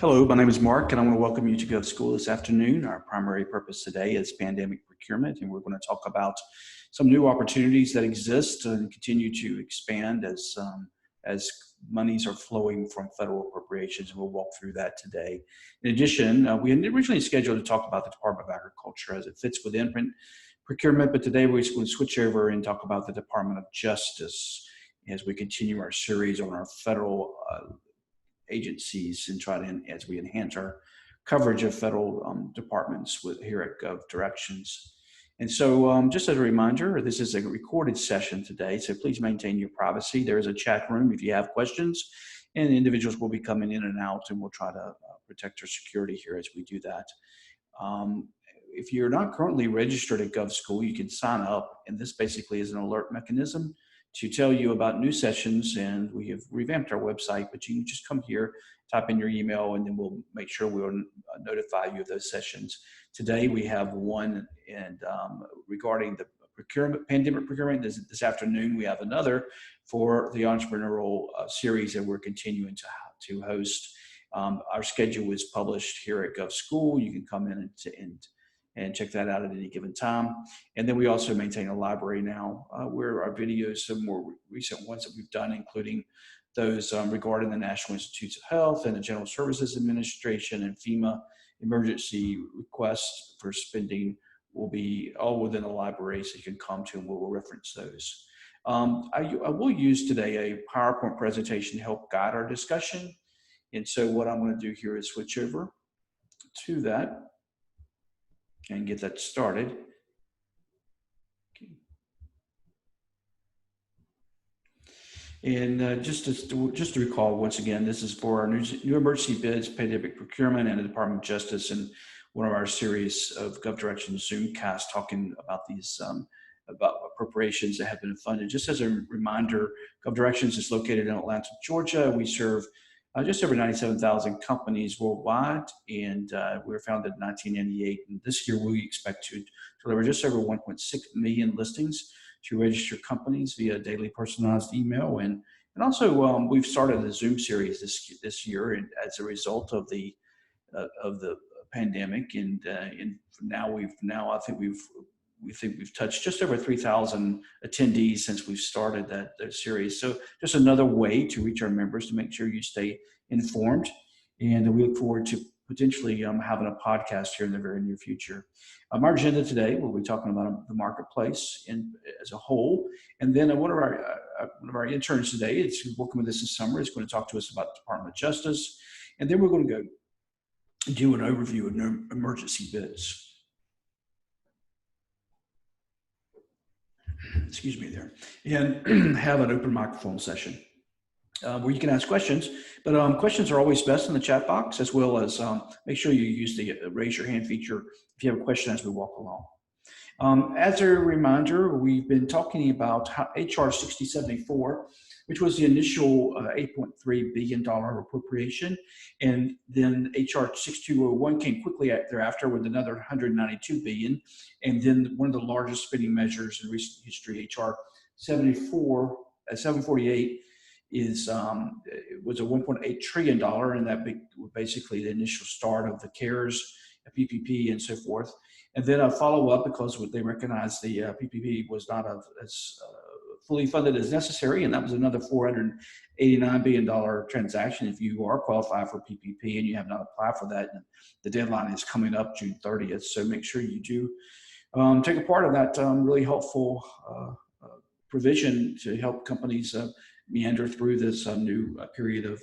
Hello, my name is Mark, and I want to welcome you to Gov School this afternoon. Our primary purpose today is pandemic procurement, and we're going to talk about some new opportunities that exist and continue to expand as monies are flowing from federal appropriations, and we'll walk through that today. In addition, we had originally scheduled to talk about the Department of Agriculture as it fits within procurement, but today we're going to switch over and talk about the Department of Justice as we continue our series on our federal agencies and try to, as we enhance our coverage of federal departments here at GovDirections. And so just as a reminder, this is a recorded session today, so please maintain your privacy. There is a chat room if you have questions, and individuals will be coming in and out, and we'll try to protect our security here as we do that. If you're not currently registered at GovSchool, you can sign up, and this basically is an alert mechanism to tell you about new sessions, and we have revamped our website, but you can just come here, type in your email, and then we'll make sure we'll notify you of those sessions. Today we have one, and regarding the pandemic procurement, this afternoon we have another for the entrepreneurial series that we're continuing to host. Our schedule is published here at GovSchool. You can come in and check that out at any given time. And then we also maintain a library now where our videos, some more recent ones that we've done, including those regarding the National Institutes of Health and the General Services Administration and FEMA emergency requests for spending, will be all within the library, so you can come to and we'll reference those. I will use today a PowerPoint presentation to help guide our discussion. And so what I'm going to do here is switch over to that and get that started. Okay. And just to recall, once again, this is for our new emergency bids, pandemic procurement, and the Department of Justice, and one of our series of GovDirections ZoomCast talking about these about appropriations that have been funded. Just as a reminder, GovDirections is located in Atlanta, Georgia. We serve just over 97,000 companies worldwide, and we were founded in 1998. And this year we expect to deliver just over 1.6 million listings to registered companies via daily personalized email. And also we've started the Zoom series this year, and as a result of the pandemic. And now I think we've touched just over 3,000 attendees since we've started that series. So just another way to reach our members to make sure you stay informed. And we look forward to potentially having a podcast here in the very near future. Our agenda today, we'll be talking about the marketplace as a whole. And then one of our interns today is working with us this summer, is going to talk to us about the Department of Justice. And then we're going to go do an overview of emergency bids. Excuse me there, and have an open microphone session where you can ask questions, but questions are always best in the chat box, as well as make sure you use the raise your hand feature if you have a question as we walk along. As a reminder, we've been talking about how HR 6074, which was the initial $8.3 billion appropriation, and then HR 6201 came quickly thereafter with another $192 billion, and then one of the largest spending measures in recent history, HR 748, was a $1.8 trillion, and that basically the initial start of the CARES, PPP, and so forth. And then a follow-up, because they recognized the PPP was not as fully funded as necessary, and that was another $489 billion transaction. If you are qualified for PPP and you have not applied for that, the deadline is coming up June 30th, so make sure you do take a part of that really helpful provision to help companies meander through this new period of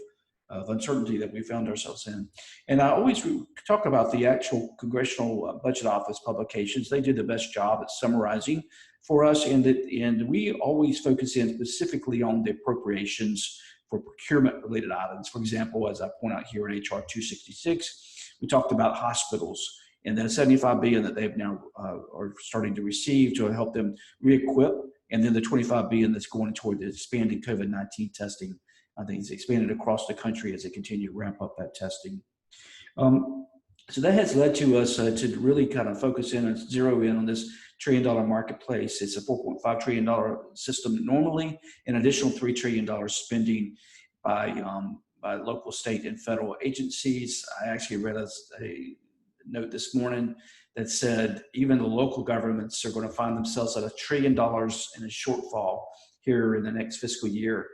uncertainty that we found ourselves in. And I always talk about the actual Congressional Budget Office publications. They did the best job at summarizing for us, and we always focus in specifically on the appropriations for procurement-related items. For example, as I point out here in HR 266, we talked about hospitals and the $75 billion that they've now are starting to receive to help them re-equip, and then the $25 billion that's going toward the expanding COVID-19 testing. I think it's expanded across the country as they continue to ramp up that testing. So that has led to us to really kind of focus in and zero in on this $1 trillion marketplace. It's a $4.5 trillion system normally, an additional $3 trillion spending by by local, state, and federal agencies. I actually read a note this morning that said even the local governments are going to find themselves at $1 trillion in a shortfall here in the next fiscal year.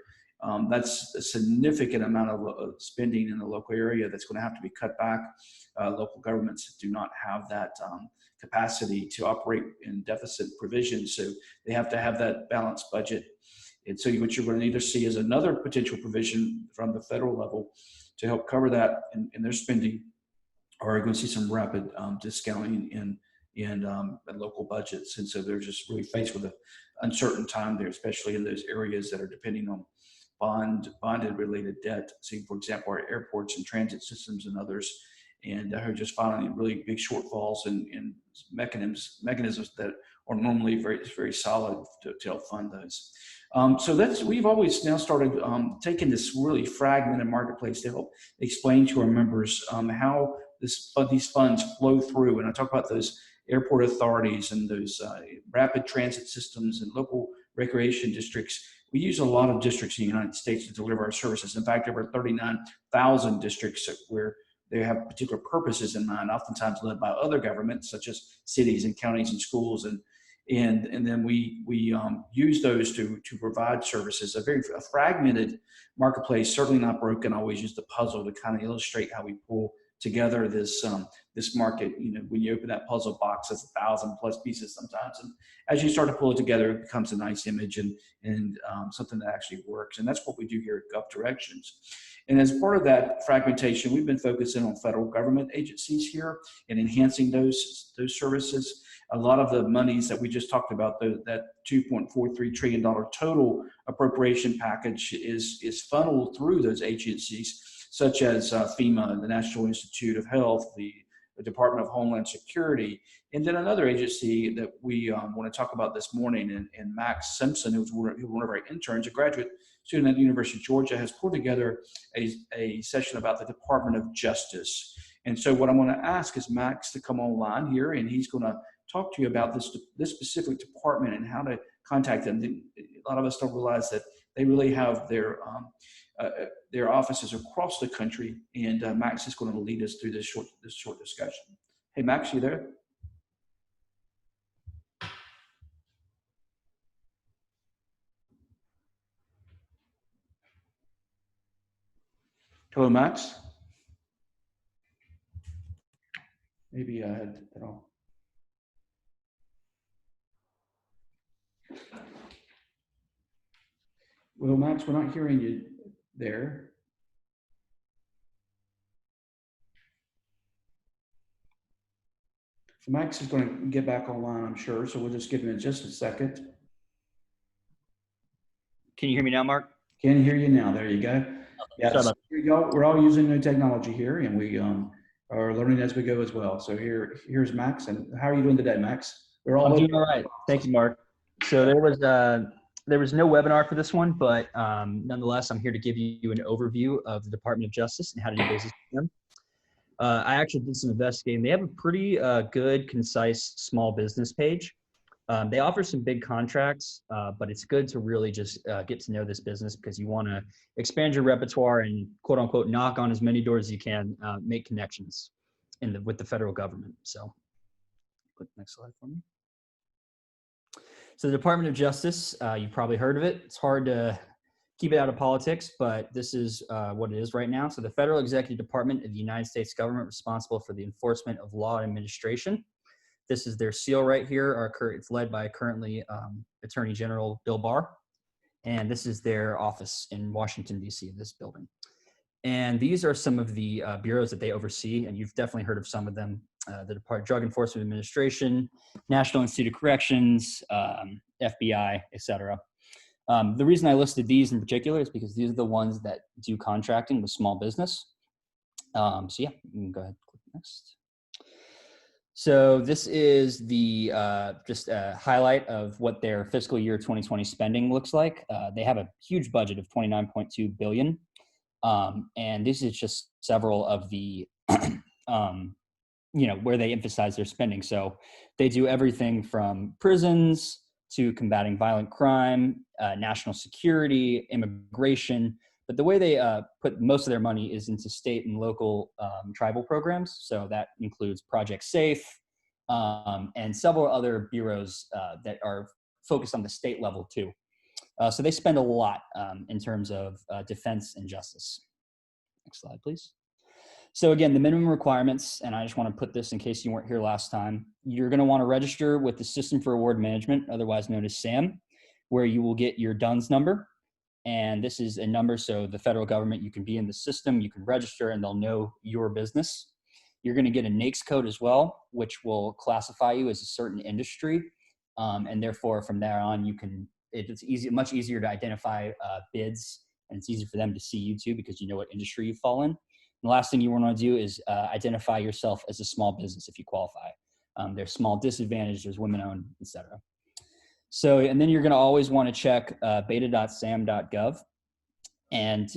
That's a significant amount of spending in the local area that's going to have to be cut back. Local governments do not have that capacity to operate in deficit provision, so they have to have that balanced budget. And so what you're going to either see is another potential provision from the federal level to help cover that in their spending, or you're going to see some rapid discounting in local budgets. And so they're just really faced with an uncertain time there, especially in those areas that are depending on bonded related debt. See, for example, our airports and transit systems and others, and are just finding really big shortfalls in mechanisms that are normally very solid to help fund those. So we've always now started taking this really fragmented marketplace to help explain to our members how these funds flow through. And I talk about those airport authorities and those rapid transit systems and local recreation districts. We use a lot of districts in the United States to deliver our services. In fact, over 39,000 districts where they have particular purposes in mind, oftentimes led by other governments, such as cities and counties and schools. And then we use those to provide services. A fragmented marketplace, certainly not broken. I always use the puzzle to kind of illustrate how we pull together this market. You know, when you open that puzzle box, it's 1,000+ pieces sometimes, and as you start to pull it together, it becomes a nice image and something that actually works. And that's what we do here at GovDirections. And as part of that fragmentation, we've been focusing on federal government agencies here and enhancing those services. A lot of the monies that we just talked about, that $2.43 trillion total appropriation package is funneled through those agencies, such as FEMA, the National Institute of Health, the Department of Homeland Security, and then another agency that we want to talk about this morning, and Max Simpson, who's one of our interns, a graduate student at the University of Georgia, has pulled together a session about the Department of Justice. And so what I'm going to ask is Max to come online here, and he's going to talk to you about this specific department and how to contact them. A lot of us don't realize that they really have their offices across the country, and Max is going to lead us through this short discussion. Hey, Max, you there? Hello, Max. Maybe I had that on. Well, Max, we're not hearing you there. So Max is going to get back online, I'm sure. So we'll just give him just a second. Can you hear me now, Mark? Can hear you now. There you go. Yeah, so here you go. We're all using new technology here, and we are learning as we go as well. So here's Max. And how are you doing today, Max? I'm doing all right. Thank you, Mark. So there was no webinar for this one, but nonetheless, I'm here to give you an overview of the Department of Justice and how to do business with them. I actually did some investigating. They have a pretty good, concise small business page. They offer some big contracts, but it's good to really just get to know this business, because you want to expand your repertoire and quote unquote knock on as many doors as you can, make connections with the federal government. So click the next slide for me. So the Department of Justice, you've probably heard of it. It's hard to keep it out of politics, but this is what it is right now. So the Federal Executive Department of the United States government, responsible for the enforcement of law and administration. This is their seal right here. It's led by currently Attorney General Bill Barr. And this is their office in Washington, D.C., this building. And these are some of the bureaus that they oversee, and you've definitely heard of some of them. The Department of Drug Enforcement Administration, National Institute of Corrections, FBI, et cetera. The reason I listed these in particular is because these are the ones that do contracting with small business. So yeah, you can go ahead and click next. So this is the just a highlight of what their fiscal year 2020 spending looks like. They have a huge budget of $29.2 billion. And this is just several of the, where they emphasize their spending. So they do everything from prisons to combating violent crime, national security, immigration, But the way they put most of their money is into state and local tribal programs. So that includes Project Safe and several other bureaus that are focused on the state level too. So they spend a lot in terms of defense and justice. Next slide, please. So again, the minimum requirements, and I just want to put this in case you weren't here last time, you're going to want to register with the System for Award Management, otherwise known as SAM, where you will get your DUNS number. And this is a number, so the federal government, you can be in the system, you can register, and they'll know your business. You're going to get a NAICS code as well, which will classify you as a certain industry. And therefore, from there on, it's much easier to identify bids, and it's easier for them to see you too, because you know what industry you fall in. The last thing you want to do is identify yourself as a small business if you qualify. There's small disadvantage, there's women-owned, etc. So, and then you're going to always want to check beta.sam.gov, and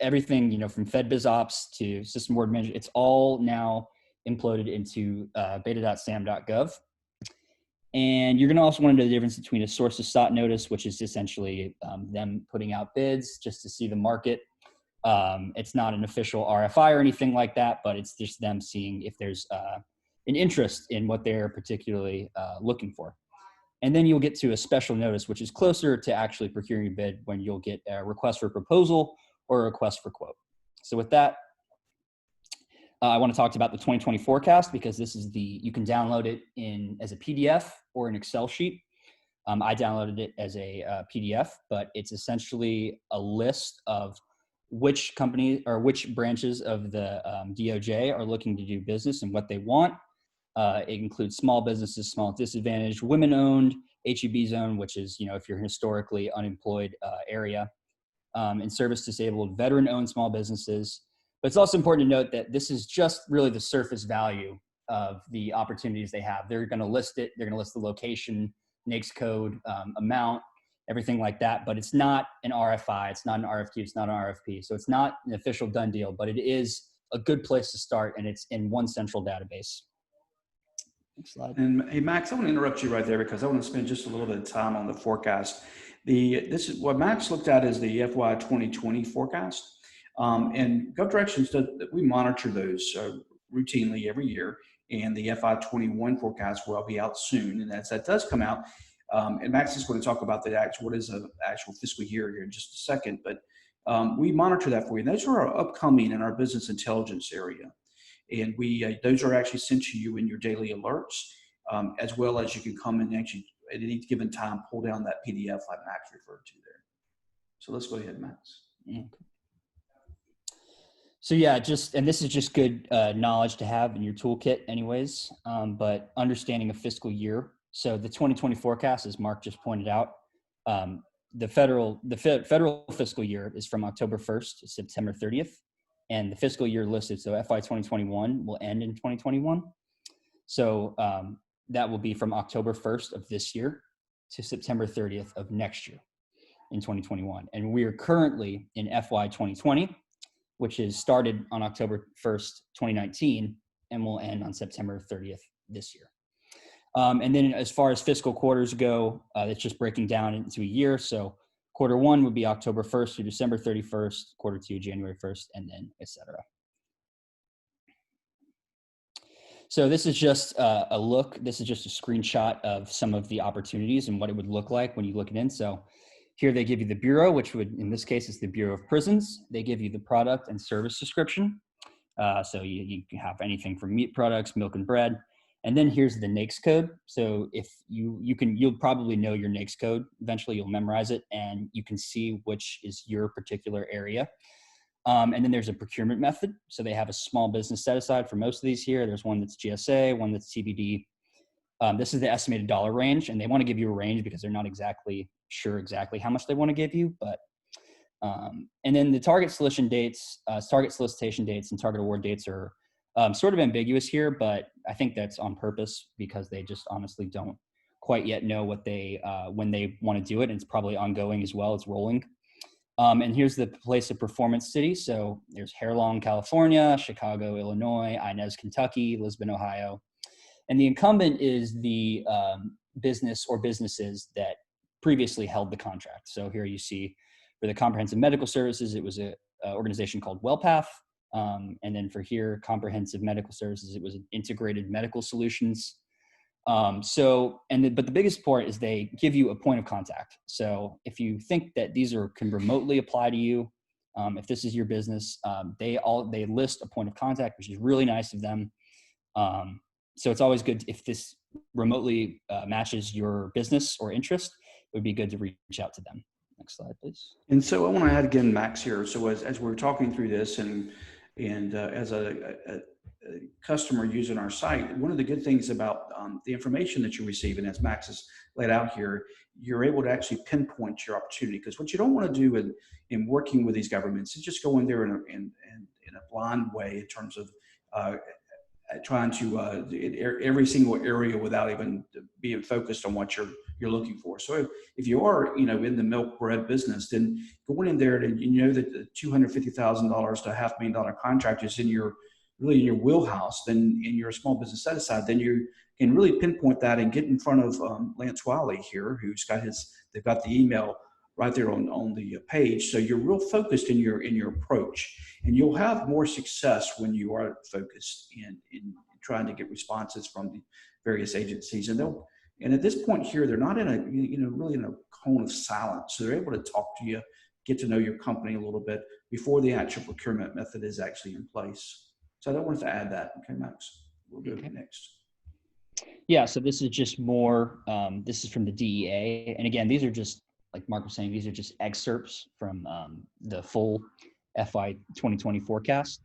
everything, from FedBizOps to System Board Management, it's all now imploded into beta.sam.gov. And you're going to also want to know the difference between a sources sought notice, which is essentially them putting out bids just to see the market. It's not an official RFI or anything like that, but it's just them seeing if there's an interest in what they're particularly looking for. And then you'll get to a special notice, which is closer to actually procuring a bid, when you'll get a request for proposal or a request for quote. So with that, I want to talk about the 2020 forecast, because this is you can download it as a PDF or an Excel sheet. I downloaded it as a PDF, but it's essentially a list of which companies or which branches of the DOJ are looking to do business and what they want. It includes small businesses, small disadvantaged, women-owned, HEB zone, which is, if you're historically unemployed area, and service disabled, veteran-owned small businesses. But it's also important to note that this is just really the surface value of the opportunities they have. They're going to list it. They're going to list the location, NAICS code, amount, everything like that. But it's not an RFI. It's not an RFQ. It's not an RFP. So it's not an official done deal, but it is a good place to start, and it's in one central database. Next slide. And hey, Max, I want to interrupt you right there, because I want to spend just a little bit of time on the forecast. This is what Max looked at, is the FY 2020 forecast. And GovDirections we monitor those routinely every year. And the FY 21 forecast will be out soon. And as that does come out, and Max is going to talk about what is an actual fiscal year here in just a second. But we monitor that for you. And those are our upcoming in our business intelligence area. And those are actually sent to you in your daily alerts, as well as you can come and actually at any given time pull down that PDF like Max referred to there. So let's go ahead, Max. Okay. So yeah, and this is just good knowledge to have in your toolkit anyways, but understanding a fiscal year. So the 2020 forecast, as Mark just pointed out, the federal fiscal year is from October 1st to September 30th. And the fiscal year listed, so FY 2021 will end in 2021. So that will be from October 1st of this year to September 30th of next year in 2021. And we are currently in FY 2020, which is started on October 1st, 2019, and will end on September 30th this year. And then as far as fiscal quarters go, it's just breaking down into a year. So quarter one would be October 1st to December 31st, quarter two, January 1st, and then et cetera. So this is just a look. This is just a screenshot of some of the opportunities and what it would look like when you look it in. So here they give you the bureau, which would, in this case, is the Bureau of Prisons. They give you the product and service description. So you can have anything from meat products, milk and bread. And then here's the NAICS code. So if you'll probably know your NAICS code. Eventually you'll memorize it, and you can see which is your particular area. And then there's a procurement method. So they have a small business set aside for most of these here. There's one that's GSA, one that's TBD. This is the estimated dollar range, and they want to give you a range because they're not sure exactly how much they want to give you. But and then the target solicitation dates, and target award dates are sort of ambiguous here, but I think that's on purpose because they just honestly don't quite yet know what when they want to do it. And it's probably ongoing as well. It's rolling. And here's the place of performance city. So there's Hairlawn, California, Chicago, Illinois, Inez, Kentucky, Lisbon, Ohio. And the incumbent is the business or businesses that previously held the contract. So here you see For the comprehensive medical services, it was a organization called WellPath. And then for here, comprehensive medical services, it was integrated medical solutions. But the biggest part is they give you a point of contact. So if you think that these can remotely apply to you, if this is your business, they list a point of contact, which is really nice of them. So it's always good if this remotely matches your business or interest, it would be good to reach out to them. Next slide, please. And so I want to add again, Max, here. So as we're talking through this and as a customer using our site, one of the good things about the information that you receive, and as Max has laid out here, you're able to actually pinpoint your opportunity. Because what you don't want to do in working with these governments is just go in there in a blind way in terms of trying to every single area without even being focused on what you're looking for. So if you are, in the milk bread business, then going in there and you know that the $250,000 to $500,000 contract is really in your wheelhouse, then in your small business set aside, then you can really pinpoint that and get in front of Lance Wiley here, who's got they've got the email right there on the page. So you're real focused in your approach, and you'll have more success when you are focused in trying to get responses from the various agencies. And at this point here, they're not in really in a cone of silence. So they're able to talk to you, get to know your company a little bit before the actual procurement method is actually in place. So I don't want to add that. Okay, Max, we'll go next. Yeah, so this is just more, this is from the DEA. And again, these are just, like Mark was saying, these are just excerpts from the full FY 2020 forecast.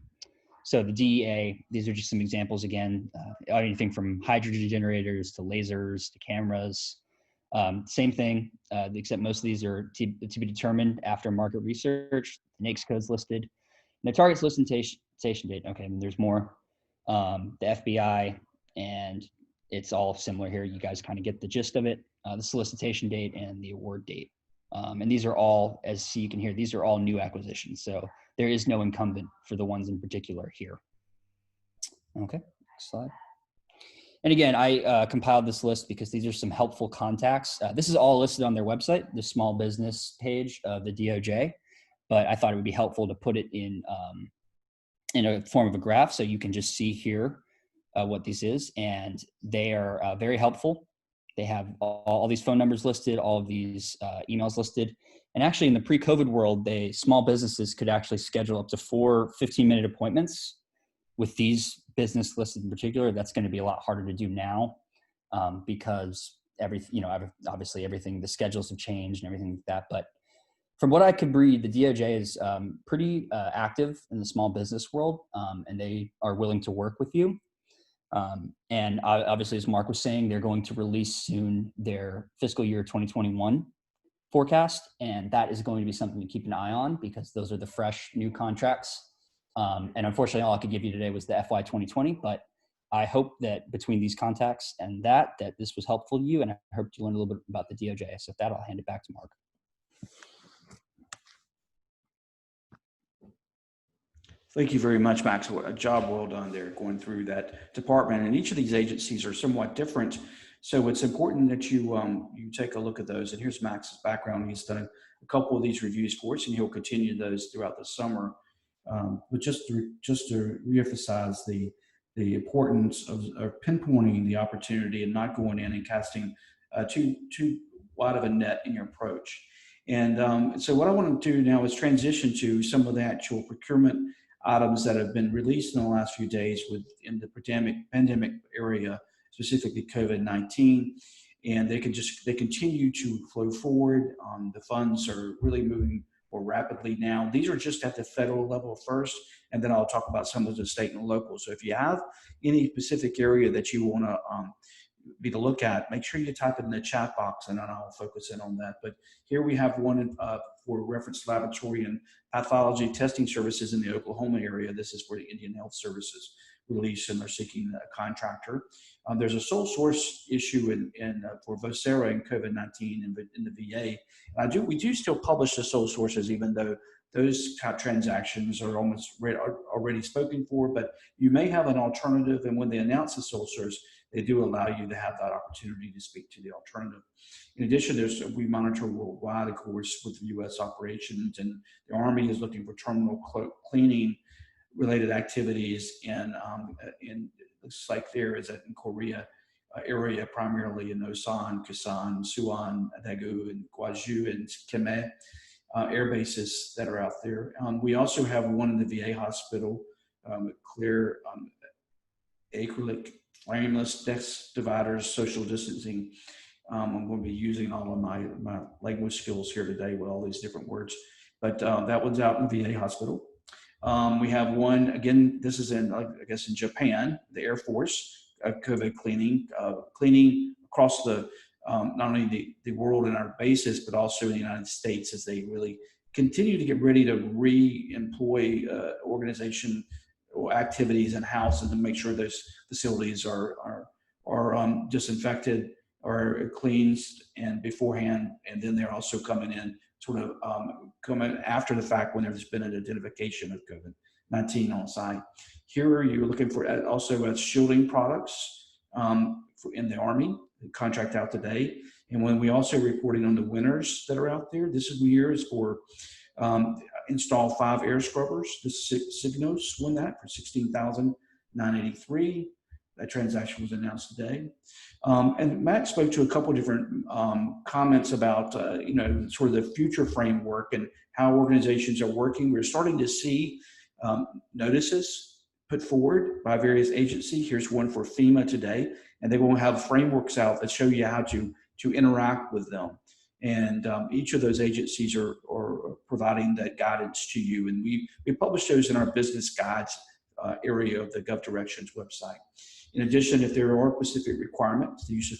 So the DEA, these are just some examples again, anything from hydrogen generators to lasers to cameras. Same thing, except most of these are to be determined after market research. The NAICS code's listed. And the target solicitation date, okay, and there's more. The FBI, and it's all similar here. You guys kind of get the gist of it. The solicitation date and the award date. And these are all, as you can hear, these are all new acquisitions. So there is no incumbent for the ones in particular here. Okay, next slide. And again, I compiled this list because these are some helpful contacts. This is all listed on their website, the small business page of the DOJ, but I thought it would be helpful to put it in a form of a graph so you can just see here what this is. And they are very helpful. They have all these phone numbers listed, all of these emails listed. And actually in the pre-COVID world, small businesses could actually schedule up to 4 15-minute appointments with these business listed in particular. That's going to be a lot harder to do now because obviously everything, the schedules have changed and everything like that. But from what I could read, the DOJ is pretty active in the small business world, and they are willing to work with you. And obviously, as Mark was saying, they're going to release soon their fiscal year 2021 forecast, and that is going to be something to keep an eye on because those are the fresh new contracts. And unfortunately, all I could give you today was the FY 2020, but I hope that between these contacts and that this was helpful to you, and I hope you learned a little bit about the DOJ. So with that, I'll hand it back to Mark. Thank you very much, Max. A job well done there going through that department. And each of these agencies are somewhat different. So it's important that you take a look at those. And here's Max's background. He's done a couple of these reviews for us, and he'll continue those throughout the summer. But just to reemphasize the importance of pinpointing the opportunity and not going in and casting too wide of a net in your approach. And so what I want to do now is transition to some of the actual procurement items that have been released in the last few days in the pandemic area, specifically COVID-19, and they continue to flow forward. The funds are really moving more rapidly now. These are just at the federal level first, and then I'll talk about some of the state and local. So if you have any specific area that you want to be to look at, make sure you type it in the chat box, and then I'll focus in on that. But here we have one for reference laboratory and pathology testing services in the Oklahoma area. This is for the Indian Health Services release, and they're seeking a contractor. There's a sole source issue for Vocera and COVID-19 in the VA. And we do still publish the sole sources, even though those type transactions are already spoken for, but you may have an alternative. And when they announce the sole source, they do allow you to have that opportunity to speak to the alternative. In addition, we monitor worldwide, of course, with U.S. operations, and the Army is looking for terminal cleaning related activities in looks like there is in Korea area, primarily in Osan, Kasan, Suwon, Daegu, and Gwaju, and Kime air bases that are out there. We also have one in the VA hospital, clear acrylic flameless desk dividers, social distancing. I'm going to be using all of my language skills here today with all these different words, but that one's out in the VA hospital. We have one, again, this is in, I guess, in Japan, the Air Force, COVID cleaning across the, not only the world in our bases, but also in the United States as they really continue to get ready to re-employ organization or activities in-house and to make sure those facilities are disinfected or cleansed and beforehand, and then they're also coming in sort of coming after the fact when there's been an identification of COVID-19 on site. Here you're looking for also shielding products in the Army, contract out today. And when we also reporting on the winners that are out there, this year is for install 5 air scrubbers. The Signos won that for $16,983. That transaction was announced today. And Matt spoke to a couple of different comments about, sort of the future framework and how organizations are working. We're starting to see notices put forward by various agencies. Here's one for FEMA today, and they will have frameworks out that show you how to interact with them. And each of those agencies are providing that guidance to you. And we publish those in our business guides area of the GovDirections website. In addition, if there are specific requirements, the use of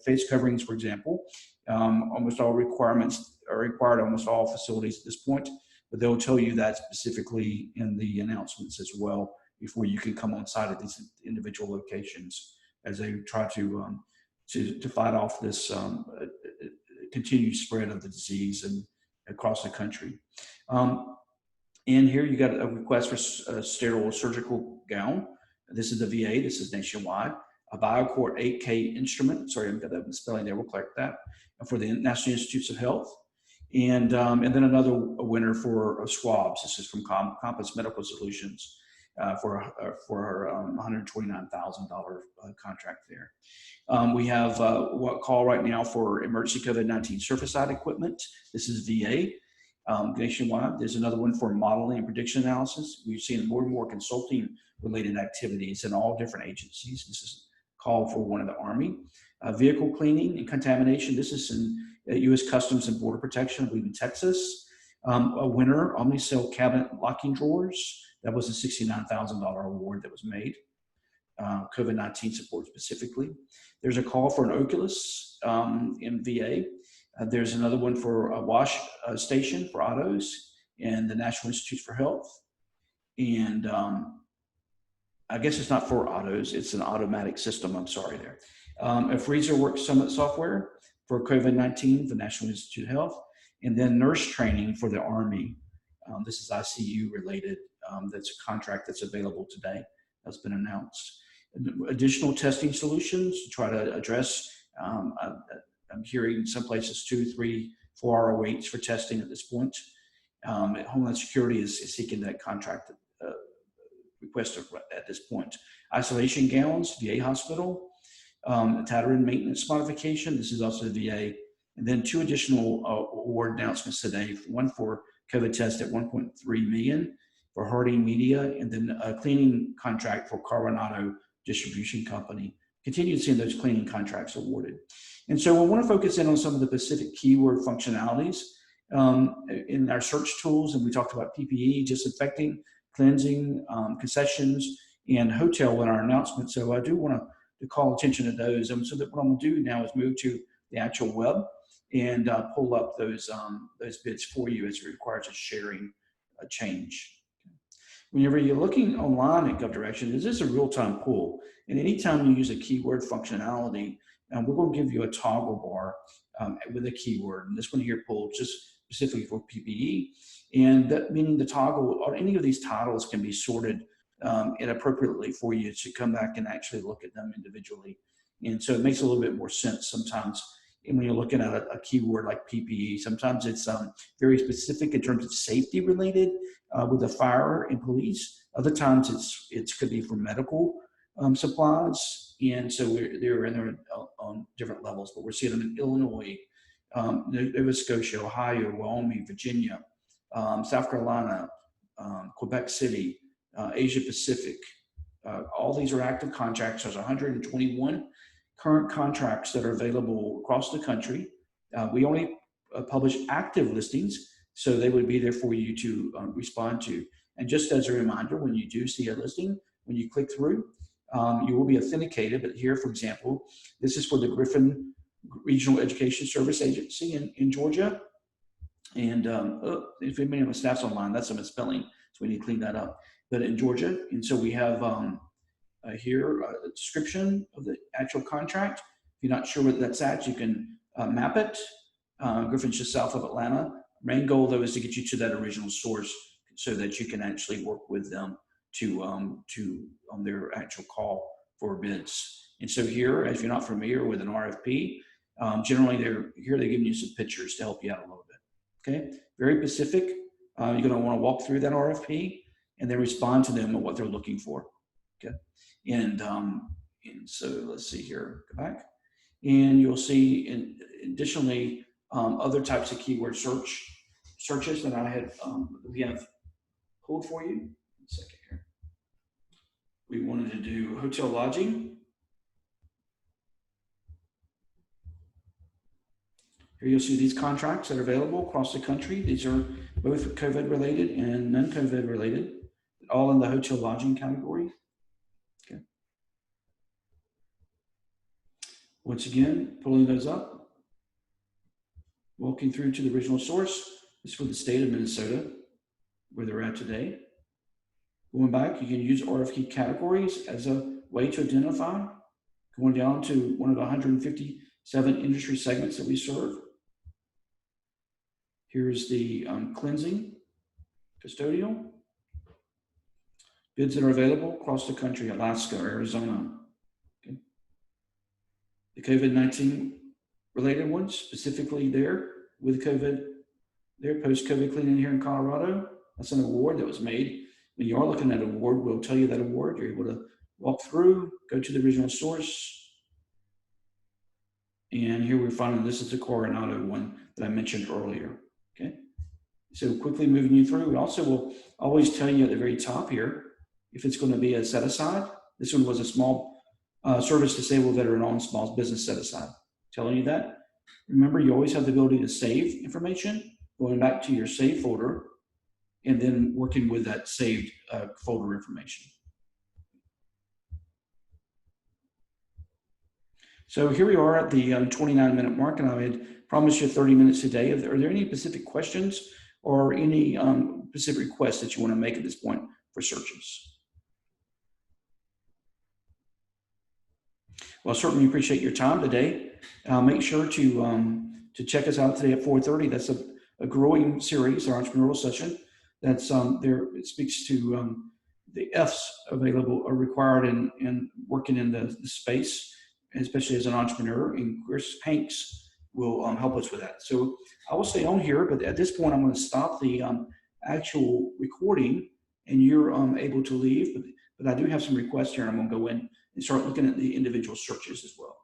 face coverings, for example, almost all requirements are required almost all facilities at this point, but they'll tell you that specifically in the announcements as well before you can come on site at these individual locations as they try to fight off this continued spread of the disease and across the country. And here you got a request for a sterile surgical gown. This is the VA, this is nationwide. A BioCort 8K instrument, sorry, I've got that spelling there, we'll correct that, for the National Institutes of Health. And then another winner for swabs. This is from Compass Medical Solutions for $129,000 contract there. We have what call right now for emergency COVID-19 surface side equipment. This is VA. Nationwide. There's another one for modeling and prediction analysis. We've seen more and more consulting related activities in all different agencies. This is called for one of the Army. Vehicle cleaning and contamination. This is in U.S. Customs and Border Protection, I believe in Texas. A winner, Omnicell cabinet locking drawers. That was a $69,000 award that was made. COVID-19 support specifically. There's a call for an Oculus in VA. There's another one for a wash station for autos in the National Institutes for Health. And I guess it's not for autos, it's an automatic system, I'm sorry there. A Freezer Works Summit software for COVID-19, the National Institute of Health. And then nurse training for the Army. This is ICU related. That's a contract that's available today. That's been announced. Additional testing solutions to try to address I'm hearing in some places 2, 3, 4 hour waits for testing at this point. Homeland Security is seeking that contract request at this point. Isolation gowns, VA hospital, Tatterin maintenance modification. This is also the VA. And then 2 additional award announcements today. One for COVID test at $1.3 million for Harding Media, and then a cleaning contract for Coronado Distribution Company. Continue to see those cleaning contracts awarded. And so we want to focus in on some of the specific keyword functionalities in our search tools. And we talked about PPE, disinfecting, cleansing, concessions, and hotel in our announcement. So I do want to call attention to those. And so that what I'm going to do now is move to the actual web and pull up those bids for you as it requires a sharing change. Whenever you're looking online at GovDirections, this is a real-time pool. And anytime you use a keyword functionality, we're going to give you a toggle bar with a keyword. And this one here pulled just specifically for PPE. And that meaning the toggle or any of these titles can be sorted inappropriately for you to come back and actually look at them individually. And so it makes a little bit more sense sometimes. And when you're looking at a keyword like PPE, sometimes it's very specific in terms of safety related with the fire and police. Other times it could be for medical supplies. And so they're in there on different levels, but we're seeing them in Illinois, Nova Scotia, Ohio, Wyoming, Virginia, South Carolina, Quebec City, Asia Pacific. All these are active contracts. There's 121 current contracts that are available across the country. We only publish active listings, so they would be there for you to respond to. And just as a reminder, when you do see a listing, when you click through, you will be authenticated. But here, for example, this is for the Griffin Regional Education Service Agency in Georgia. And if anybody on the staff's online, that's a misspelling, so we need to clean that up. But in Georgia, and so we have here a description of the actual contract. If you're not sure what that's at, you can map it. Griffin's just south of Atlanta. Main goal, though, is to get you to that original source so that you can actually work with them to on their actual call for bids. And so here, if you're not familiar with an RFP, generally they're giving you some pictures to help you out a little bit. Okay, very specific. You're going to want to walk through that RFP and then respond to them on what they're looking for. Okay, and so let's see here. Go back, and you'll see additionally other types of keyword searches that I had again pulled for you. 1 second here. We wanted to do hotel lodging. Here you'll see these contracts that are available across the country. These are both COVID related and non-COVID related, all in the hotel lodging category. Okay. Once again, pulling those up, walking through to the original source. This is for the state of Minnesota, where they're at today. Going back, you can use RFP categories as a way to identify. Going down to one of the 157 industry segments that we serve. Here's the cleansing, custodial. Bids that are available across the country, Alaska, Arizona. Okay. The COVID-19 related ones, specifically there with COVID, there post-COVID cleaning here in Colorado. That's an award that was made. When you are looking at an award, we'll tell you that award. You're able to walk through, go to the original source. And here we're finding this is the Coronado one that I mentioned earlier. Okay. So quickly moving you through, we also will always tell you at the very top here if it's going to be a set aside. This one was a small service disabled veteran owned small business set aside. Telling you that. Remember, you always have the ability to save information, going back to your save folder, and then working with that saved folder information. So here we are at the 29-minute mark, and I had promised you 30 minutes today. Are there any specific questions or any specific requests that you want to make at this point for searches? Well, certainly appreciate your time today. Make sure to check us out today at 4:30. That's a growing series, our entrepreneurial session. That's there. It speaks to the F's available are required in working in the space, especially as an entrepreneur. And Chris Hanks will help us with that. So I will stay on here, but at this point, I'm going to stop the actual recording, and you're able to leave. But I do have some requests here, and I'm going to go in and start looking at the individual searches as well.